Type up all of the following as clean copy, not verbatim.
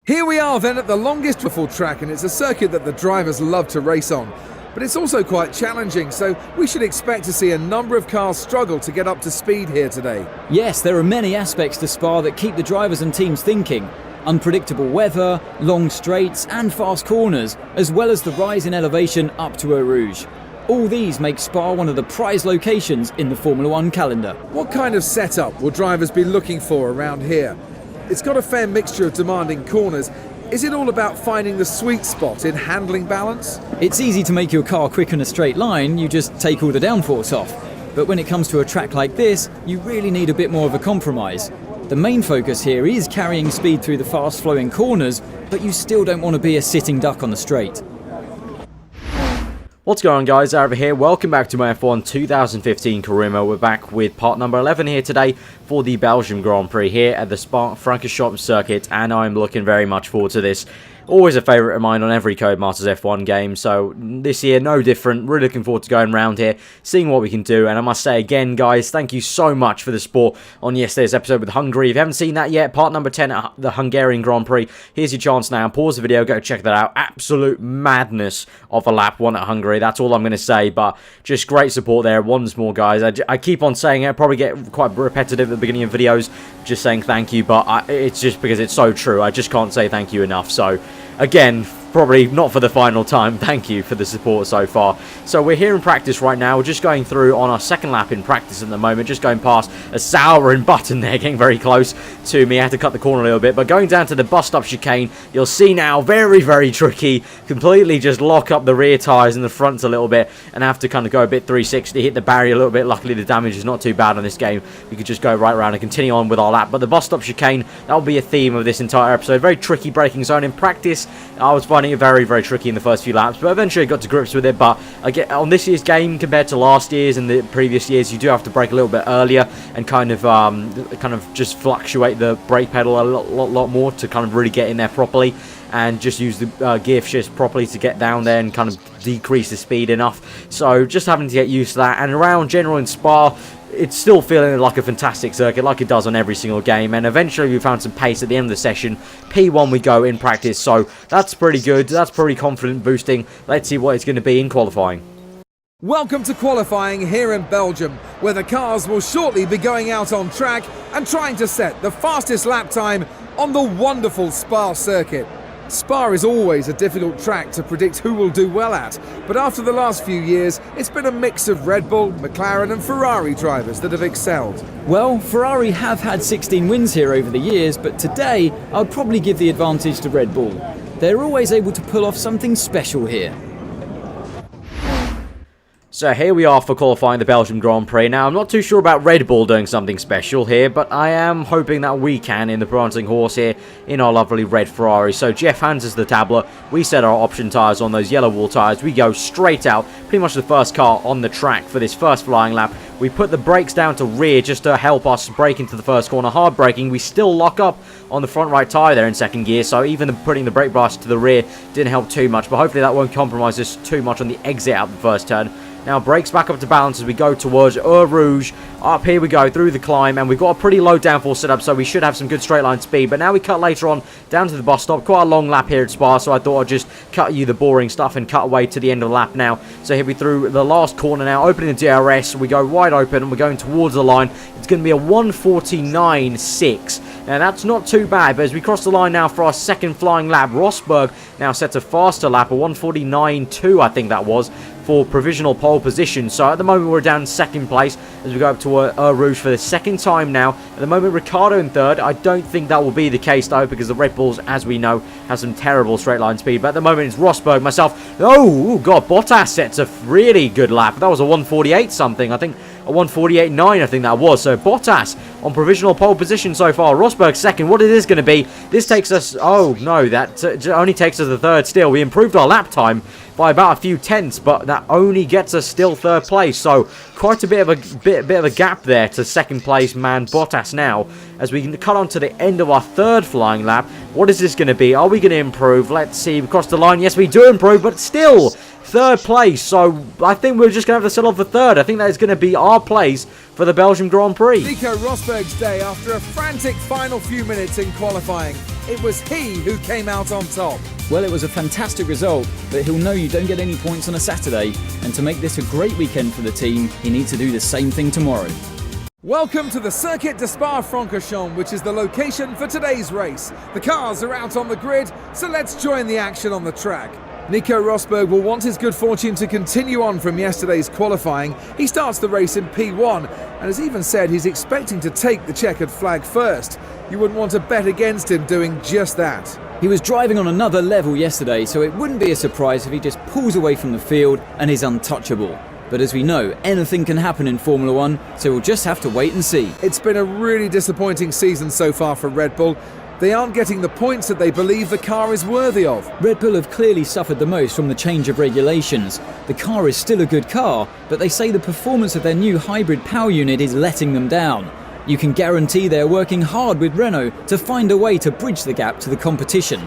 Here we are then at the longest full track, and it's a circuit that the drivers love to race on. But it's also quite challenging, so we should expect to see a number of cars struggle to get up to speed here today. Yes, there are many aspects to Spa that keep the drivers and teams thinking. Unpredictable weather, long straights and fast corners, as well as the rise in elevation up to Eau Rouge. All these make Spa one of the prized locations in the Formula One calendar. What kind of setup will drivers be looking for around here? It's got a fair mixture of demanding corners. Is it all about finding the sweet spot in handling balance? It's easy to make your car quick in a straight line, you just take all the downforce off. But when it comes to a track like this, you really need a bit more of a compromise. The main focus here is carrying speed through the fast flowing corners, but you still don't want to be a sitting duck on the straight. What's going on, guys? Over here. Welcome back to my F1 2015 career mode. We're back with part number 11 here today for the Belgium Grand Prix here at the Spa-Francorchamps circuit, and I'm looking very much forward to this. Always a favourite of mine on every Codemasters F1 game, so this year no different. Really looking forward to going around here, seeing what we can do. And I must say again, guys, thank you so much for the support on yesterday's episode with Hungary. If you haven't seen that yet, part number 10 at the Hungarian Grand Prix, here's your chance now. Pause the video, go check that out. Absolute madness of a lap one at Hungary. That's all I'm going to say, but just great support there once more, guys. I keep on saying it. I probably get quite repetitive at the beginning of videos, just saying thank you, but it's just because it's so true. I just can't say thank you enough. So again, probably not for the final time, thank you for the support so far. So we're here in practice right now. We're just going through on our second lap in practice at the moment, just going past a souring button there, getting very close to me. I had to cut the corner a little bit, but going down to the bus stop chicane, you'll see now, very, very tricky. Completely just lock up the rear tyres and the fronts a little bit and have to kind of go a bit 360, hit the barrier a little bit. Luckily, the damage is not too bad on this game. We could just go right around and continue on with our lap. But the bus stop chicane, that will be a theme of this entire episode. Very tricky braking zone in practice. I was finding it very, very tricky in the first few laps, but eventually I got to grips with it. But again, on this year's game compared to last year's and the previous years, you do have to brake a little bit earlier and kind of just fluctuate the brake pedal a lot more to kind of really get in there properly, and just use the gear shift properly to get down there and kind of decrease the speed enough. So just having to get used to that. And around general in Spa, it's still feeling like a fantastic circuit, like it does on every single game. And eventually we found some pace at the end of the session. P1 we go in practice, so that's pretty good. That's pretty confident boosting. Let's see what it's going to be in qualifying. Welcome to qualifying here in Belgium, where the cars will shortly be going out on track and trying to set the fastest lap time on the wonderful Spa circuit. Spa is always a difficult track to predict who will do well at, but after the last few years, it's been a mix of Red Bull, Mclaren and Ferrari drivers that have excelled. Well, Ferrari have had 16 wins here over the years, but today I'd probably give the advantage to Red Bull. They're always able to pull off something special here. So here we are for qualifying the Belgium Grand Prix. Now, I'm not too sure about Red Bull doing something special here, but I am hoping that we can in the Prancing Horse here in our lovely red Ferrari. So Jeff hands us the tablet. We set our option tyres on those yellow wall tyres. We go straight out, pretty much the first car on the track for this first flying lap. We put the brakes down to rear just to help us brake into the first corner. Hard braking, we still lock up on the front right tyre there in second gear, so even putting the brake blast to the rear didn't help too much, but hopefully that won't compromise us too much on the exit out the first turn. Now brakes back up to balance as we go towards Eau Rouge. Up here we go through the climb, and we've got a pretty low downforce setup, so we should have some good straight line speed. But now we cut later on down to the bus stop. Quite a long lap here at Spa, so I thought I'd just cut you the boring stuff and cut away to the end of the lap now. So here we through the last corner now, opening the DRS. We go wide open and we're going towards the line. It's going to be a 1:49.6. Now that's not too bad, but as we cross the line now for our second flying lap, Rosberg now sets a faster lap, a 1:49.2 I think that was, for provisional pole position. So at the moment we're down in second place as we go up to Eau Rouge for the second time now. At the moment Ricciardo in third. I don't think that will be the case though, because the Red Bulls, as we know, have some terrible straight line speed. But at the moment it's Rosberg, myself. Oh god, Bottas sets a really good lap. That was a 1:48 something, I think. A 1:48.9 I think that was. So Bottas on provisional pole position so far. Rosberg second. What is this going to be? This takes us... Oh no, that only takes us the third still. We improved our lap time by about a few tenths, but that only gets us still third place. So quite a bit of a gap there to second place man Bottas now. As we can cut on to the end of our third flying lap. What is this going to be? Are we going to improve? Let's see. We crossed the line. Yes, we do improve, but still third place. So I think we're just going to have to settle for third. I think that is going to be our place for the Belgium Grand Prix. Nico Rosberg's day after a frantic final few minutes in qualifying. it was he who came out on top. Well, it was a fantastic result, but he'll know you don't get any points on a Saturday, and to make this a great weekend for the team, he needs to do the same thing tomorrow. Welcome to the Circuit de Spa-Francorchamps, which is the location for today's race. The cars are out on the grid, so let's join the action on the track. Nico Rosberg will want his good fortune to continue on from yesterday's qualifying. He starts the race in P1 and has even said he's expecting to take the checkered flag first. You wouldn't want to bet against him doing just that. He was driving on another level yesterday, so it wouldn't be a surprise if he just pulls away from the field and is untouchable. But as we know, anything can happen in Formula 1, so we'll just have to wait and see. It's been a really disappointing season so far for Red Bull. They aren't getting the points that they believe the car is worthy of. Red Bull have clearly suffered the most from the change of regulations. The car is still a good car, but they say the performance of their new hybrid power unit is letting them down. You can guarantee they're working hard with Renault to find a way to bridge the gap to the competition.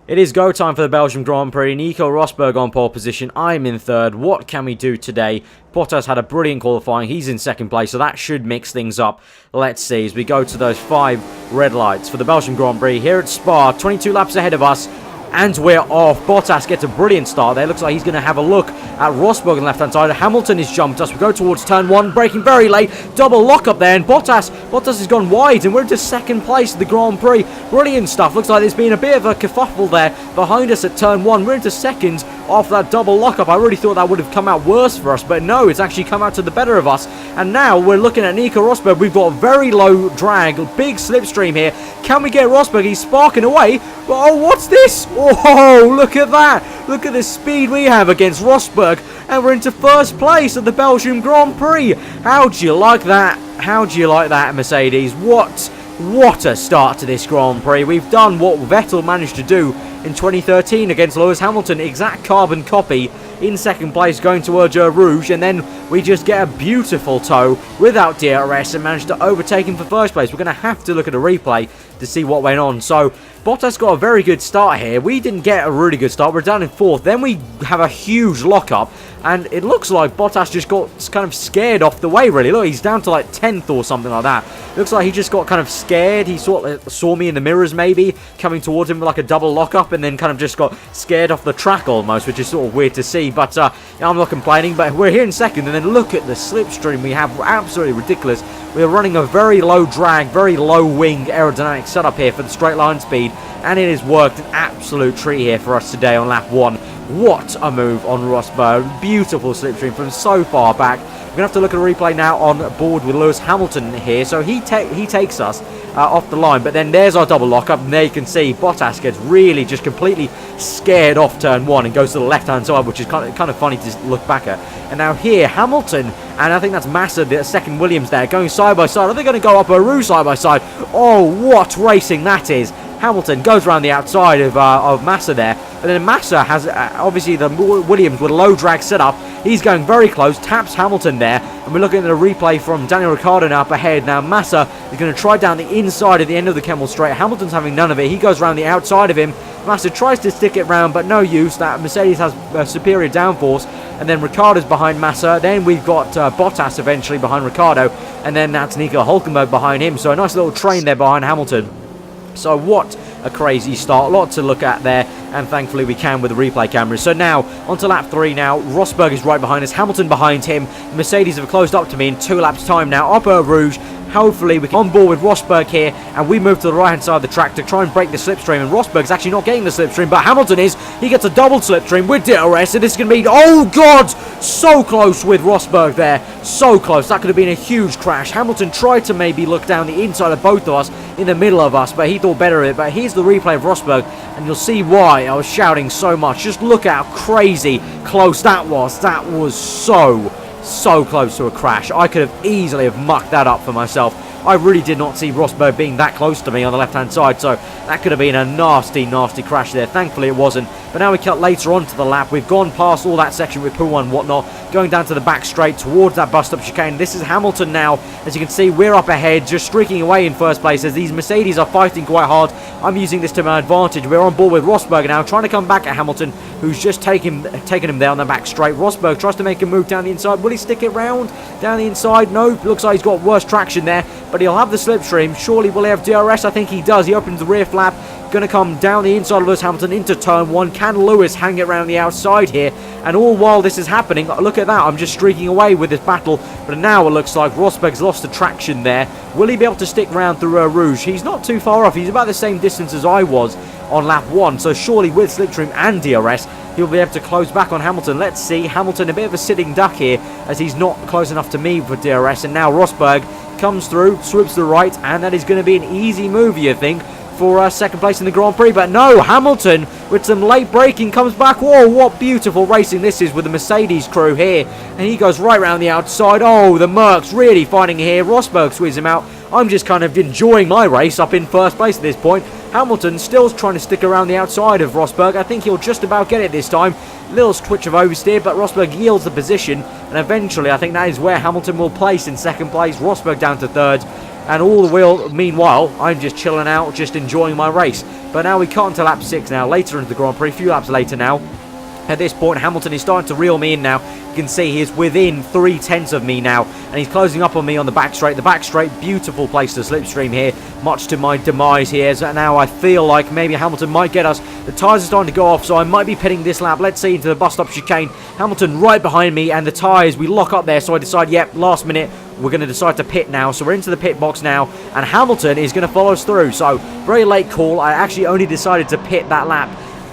It is go time for the Belgium Grand Prix. Nico Rosberg on pole position. I'm in third. What can we do today? Bottas had a brilliant qualifying. He's in second place, so that should mix things up. Let's see as we go to those 5 red lights for the Belgium Grand Prix here at Spa. 22 laps ahead of us. And we're off. Bottas gets a brilliant start there. Looks like he's going to have a look at Rosberg on the left-hand side. Hamilton has jumped us. We go towards turn 1, braking very late. Double lock up there, and Bottas has gone wide, and we're into second place of the Grand Prix. Brilliant stuff. Looks like there's been a bit of a kerfuffle there behind us at turn 1. We're into second off that double lock-up. I really thought that would have come out worse for us, but no, it's actually come out to the better of us. And now we're looking at Nico Rosberg. We've got very low drag, big slipstream here. Can we get Rosberg? He's sparking away. Oh, what's this? Oh, look at that. Look at the speed we have against Rosberg. And we're into first place at the Belgium Grand Prix. How do you like that? How do you like that, Mercedes? What a start to this Grand Prix. We've done what Vettel managed to do in 2013 against Lewis Hamilton. Exact carbon copy in second place going towards Rouge, and then we just get a beautiful tow without DRS and manage to overtake him for first place. We're going to have to look at a replay to see what went on. So Bottas got a very good start here. We didn't get a really good start. We're down in 4th. Then we have a huge lockup, and it looks like Bottas just got kind of scared off the way, really. Look, he's down to like 10th or something like that. Looks like he just got kind of scared. He saw me in the mirrors maybe, coming towards him with like a double lockup, and then kind of just got scared off the track almost, which is sort of weird to see. But I'm not complaining. But we're here in second, and then look at the slipstream we have. Absolutely ridiculous. We're running a very low drag, very low wing aerodynamic setup here for the straight line speed, and it has worked an absolute treat here for us today on lap 1. What a move on Rosberg. Beautiful slipstream from so far back. We're going to have to look at a replay now on board with Lewis Hamilton here. So he takes us off the line, but then there's our double lockup, and there you can see Bottas gets really just completely scared off turn 1 and goes to the left-hand side, which is kind of funny to look back at. And now here, Hamilton, and I think that's Massa, the second Williams there, going side by side. Are they going to go up a Rouge side by side? Oh, what racing that is. Hamilton goes around the outside of Massa there, and then Massa has obviously the Williams with a low drag setup. He's going very close, taps Hamilton there, and we're looking at a replay from Daniel Ricciardo now up ahead. Now Massa is going to try down the inside at the end of the Kemmel Straight. Hamilton's having none of it. He goes around the outside of him. Massa tries to stick it round, but no use. That Mercedes has superior downforce, and then Ricciardo's behind Massa. Then we've got Bottas eventually behind Ricciardo, and then that's Nico Hülkenberg behind him. So a nice little train there behind Hamilton. So what a crazy start. A lot to look at there, and thankfully we can with the replay cameras. So now on to lap 3 now. Rosberg is right behind us, Hamilton behind him. Mercedes have closed up to me in 2 laps time now. Up Rouge. Hopefully we can on board with Rosberg here, and we move to the right hand side of the track to try and break the slipstream, and Rosberg's actually not getting the slipstream, but Hamilton is. He gets a double slipstream with DRS, and this is going to be, oh god, so close with Rosberg there, so close. That could have been a huge crash. Hamilton tried to maybe look down the inside of both of us, in the middle of us, but he thought better of it. But here's the replay of Rosberg, and you'll see why I was shouting so much. Just look how crazy close that was. That was so close to a crash. I could have easily have mucked that up for myself. I really did not see Rosberg being that close to me on the left-hand side, so that could have been a nasty crash there. Thankfully it wasn't. But now we cut later on to the lap. We've gone past all that section with Puma and whatnot, going down to the back straight towards that bust-up chicane. This is Hamilton now. As you can see, we're up ahead, just streaking away in first place as these Mercedes are fighting quite hard. I'm using this to my advantage. We're on board with Rosberg now, trying to come back at Hamilton, who's just taking him there on the back straight. Rosberg tries to make him move down the inside. Will he stick it round down the inside? No, looks like he's got worse traction there. but he'll have the slipstream. Surely will he have DRS? I think he does. He opens the rear flap. Going to come down the inside of Lewis Hamilton into turn 1. Can Lewis hang it around the outside here? And all while this is happening, look at that, I'm just streaking away with this battle. But now it looks like Rosberg's lost the traction there. Will he be able to stick around through Rouge? He's not too far off. He's about the same distance as I was on lap 1. So surely with slipstream and DRS, he'll be able to close back on Hamilton. Let's see. Hamilton a bit of a sitting duck here as he's not close enough to me for DRS. And now Rosberg comes through, swoops to the right, and that is going to be an easy move, you think, for second place in the Grand Prix. But no, Hamilton with some late braking comes back. Whoa, what beautiful racing this is with the Mercedes crew here. And he goes right round the outside. Oh, the Mercs really fighting here. Rosberg squeezes him out. I'm just kind of enjoying my race up in first place at this point. Hamilton still trying to stick around the outside of Rosberg. I think he'll just about get it this time. Little twitch of oversteer, but Rosberg yields the position. And eventually, I think that is where Hamilton will place in second place. Rosberg down to third. And all the while, meanwhile, I'm just chilling out, just enjoying my race. But now we cut into lap 6 now, later into the Grand Prix, a few laps later now. At this point, Hamilton is starting to reel me in now. You can see he's within 3/10 of me now, and he's closing up on me on the back straight. The back straight, beautiful place to slipstream here, much to my demise here. So now I feel like maybe Hamilton might get us. The tyres are starting to go off, so I might be pitting this lap. Let's see, into the bus stop chicane. Hamilton right behind me, and the tyres, we lock up there, so I decide, yep, last minute, we're going to decide to pit now. So we're into the pit box now, and Hamilton is going to follow us through. So very late call. I actually only decided to pit that lap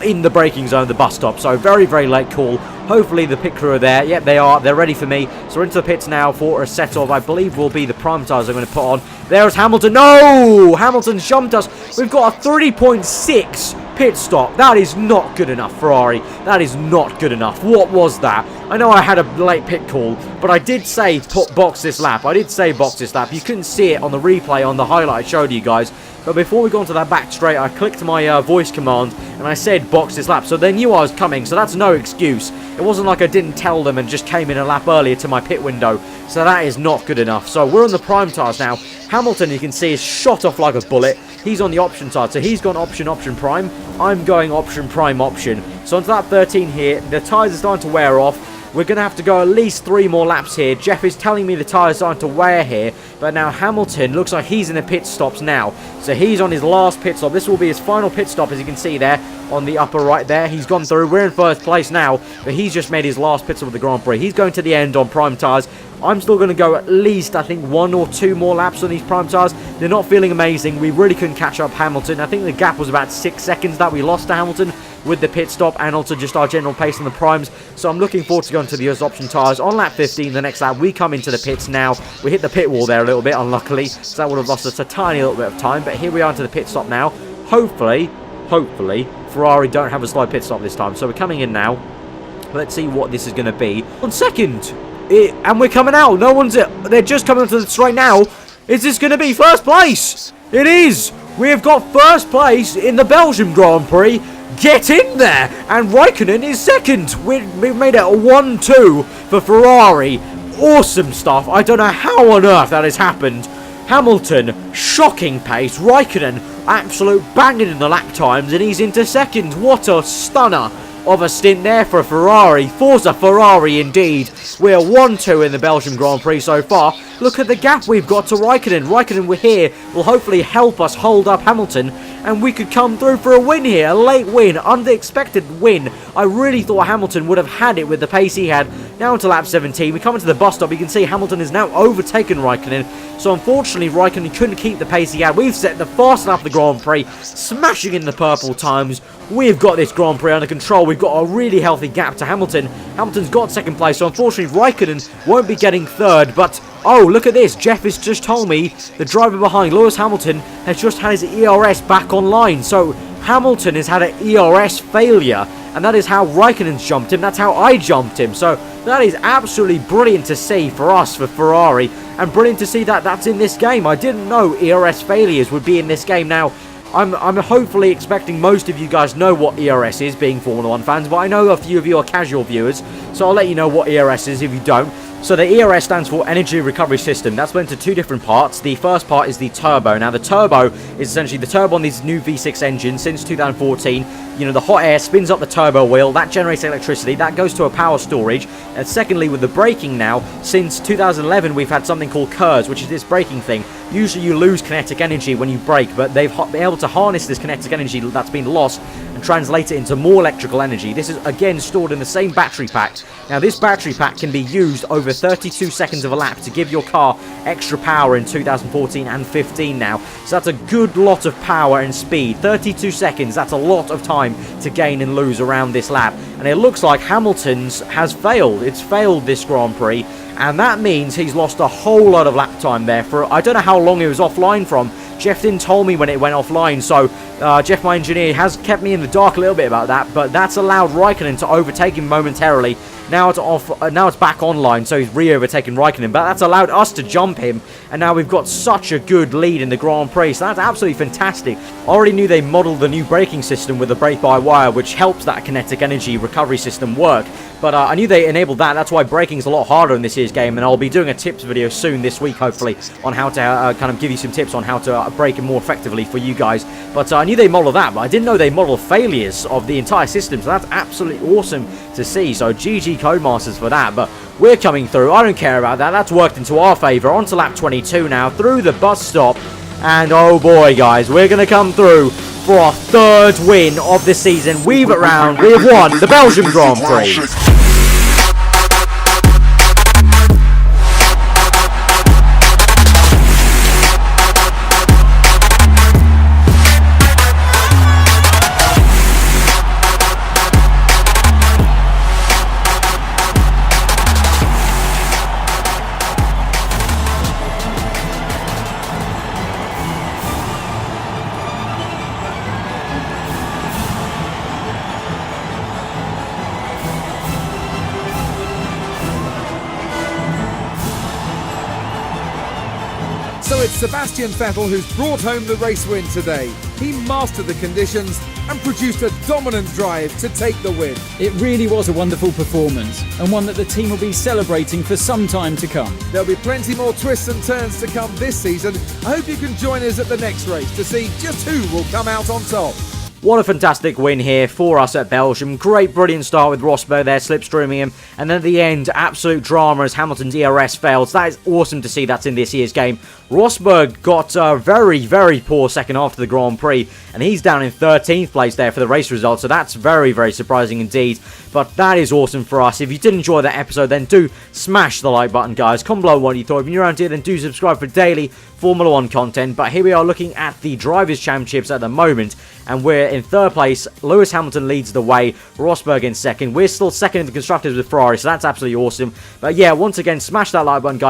in the braking zone of the bus stop, so very, very late call. Hopefully the pit crew are there. Yep, they are. They're ready for me. So we're into the pits now for a set of, I believe, will be the prime tyres I'm going to put on. There's Hamilton. No! Hamilton's jumped us. We've got a 3.6 pit stop. That is not good enough, Ferrari. That is not good enough. What was that? I know I had a late pit call, but I did say box this lap. I did say box this lap. You couldn't see it on the replay on the highlight I showed you guys. But before we go onto that back straight, I clicked my voice command and I said box this lap. So they knew I was coming, so that's no excuse. It wasn't like I didn't tell them and just came in a lap earlier to my pit window. So that is not good enough. So we're on the prime tyres now. Hamilton, you can see, is shot off like a bullet. He's on the option side, so he's gone option, option, prime. I'm going option, prime, option. So onto lap 13 here, the tyres are starting to wear off. We're going to have to go at least 3 more laps here. Jeff is telling me the tyres are starting to wear here. But now Hamilton looks like he's in the pit stops now. So he's on his last pit stop. This will be his final pit stop, as you can see there on the upper right there. He's gone through. We're in first place now. But he's just made his last pit stop of the Grand Prix. He's going to the end on prime tyres. I'm still going to go at least, I think, 1 or 2 more laps on these prime tyres. They're not feeling amazing. We really couldn't catch up Hamilton. I think the gap was about 6 seconds that we lost to Hamilton with the pit stop, and also just our general pace on the primes. So I'm looking forward to going to the US option tyres on lap 15. The next lap, we come into the pits now. We hit the pit wall there a little bit, unluckily, so that would have lost us a tiny little bit of time. But here we are into the pit stop now. Hopefully, Ferrari don't have a slow pit stop this time. So we're coming in now. Let's see what this is going to be. On second, and we're coming out. No one's it. They're just coming up to the straight now. Is this going to be first place? It is. We have got first place in the Belgium Grand Prix. Get in there! And Raikkonen is second. We've made it a 1-2 for Ferrari. Awesome stuff. I don't know how on earth that has happened. Hamilton, shocking pace. Raikkonen, absolute banging in the lap times, and he's into second. What a stunner of a stint there for a Ferrari. Forza Ferrari indeed. We're 1-2 in the Belgium Grand Prix so far. Look at the gap we've got to Raikkonen. Raikkonen, we're here, will hopefully help us hold up Hamilton, and we could come through for a win here. A late win, unexpected win. I really thought Hamilton would have had it with the pace he had. Now into lap 17, we come into the bus stop. You can see Hamilton has now overtaken Raikkonen. So unfortunately, Raikkonen couldn't keep the pace he had. We've set the fast lap of the Grand Prix, smashing in the purple times. We've got this Grand Prix under control. We've got a really healthy gap to Hamilton. Hamilton's got second place, so unfortunately Raikkonen won't be getting third. But, oh, look at this. Jeff has just told me the driver behind, Lewis Hamilton, has just had his ERS back online. So Hamilton has had an ERS failure, and that is how Raikkonen's jumped him. That's how I jumped him. So that is absolutely brilliant to see for us, for Ferrari, and brilliant to see that that's in this game. I didn't know ERS failures would be in this game. Now, I'm hopefully expecting most of you guys know what ERS is, being Formula 1 fans, but I know a few of you are casual viewers, so I'll let you know what ERS is if you don't. So the ERS stands for Energy Recovery System. That's split into two different parts. The first part is the turbo. Now the turbo is essentially the turbo on these new V6 engines since 2014. You know, the hot air spins up the turbo wheel, that generates electricity, that goes to a power storage. And secondly, with the braking now, since 2011 we've had something called KERS, which is this braking thing. Usually you lose kinetic energy when you brake, but they've been able to harness this kinetic energy that's been lost and translate it into more electrical energy. This is again stored in the same battery pack. Now this battery pack can be used over 32 seconds of a lap to give your car extra power in 2014 and 15 now. So that's a good lot of power and speed. 32 seconds, that's a lot of time to gain and lose around this lap. And it looks like Hamilton's has failed. It's failed this Grand Prix. And that means he's lost a whole lot of lap time there for, I don't know how long he was offline from. Jeff didn't tell me when it went offline, so Jeff, my engineer, has kept me in the dark a little bit about that, but that's allowed Raikkonen to overtake him momentarily. Now it's back online, so he's re-overtaken Raikkonen, but that's allowed us to jump him, and now we've got such a good lead in the Grand Prix, so that's absolutely fantastic. I already knew they modelled the new braking system with the brake-by-wire, which helps that kinetic energy recovery system work, but I knew they enabled that. That's why braking's a lot harder in this year's game, and I'll be doing a tips video soon this week, hopefully, on how to kind of give you some tips on how to brake it more effectively for you guys. But I knew they modelled that, but I didn't know they modelled failures of the entire system, so that's absolutely awesome to see. So GG Codemasters for that, but we're coming through. I don't care about that. That's worked into our favour. On to lap 22 now, through the bus stop, and oh boy, guys, we're going to come through for our third win of the season. We've won the Belgium Grand Prix. So it's Sebastian Vettel who's brought home the race win today. He mastered the conditions and produced a dominant drive to take the win. It really was a wonderful performance, and one that the team will be celebrating for some time to come. There'll be plenty more twists and turns to come this season. I hope you can join us at the next race to see just who will come out on top. What a fantastic win here for us at Belgium. Great, brilliant start with Rosberg there, slipstreaming him. And then at the end, absolute drama as Hamilton's ERS failed. So that is awesome to see that's in this year's game. Rosberg got a very, very poor second half of the Grand Prix. And he's down in 13th place there for the race result. So that's very, very surprising indeed. But that is awesome for us. If you did enjoy that episode, then do smash the like button, guys. Comment below what you thought. If you're around here, then do subscribe for daily Formula 1 content. But here we are looking at the Drivers' Championships at the moment. And we're in third place. Lewis Hamilton leads the way. Rosberg in second. We're still second in the Constructors with Ferrari. So that's absolutely awesome. But yeah, once again, smash that like button, guys.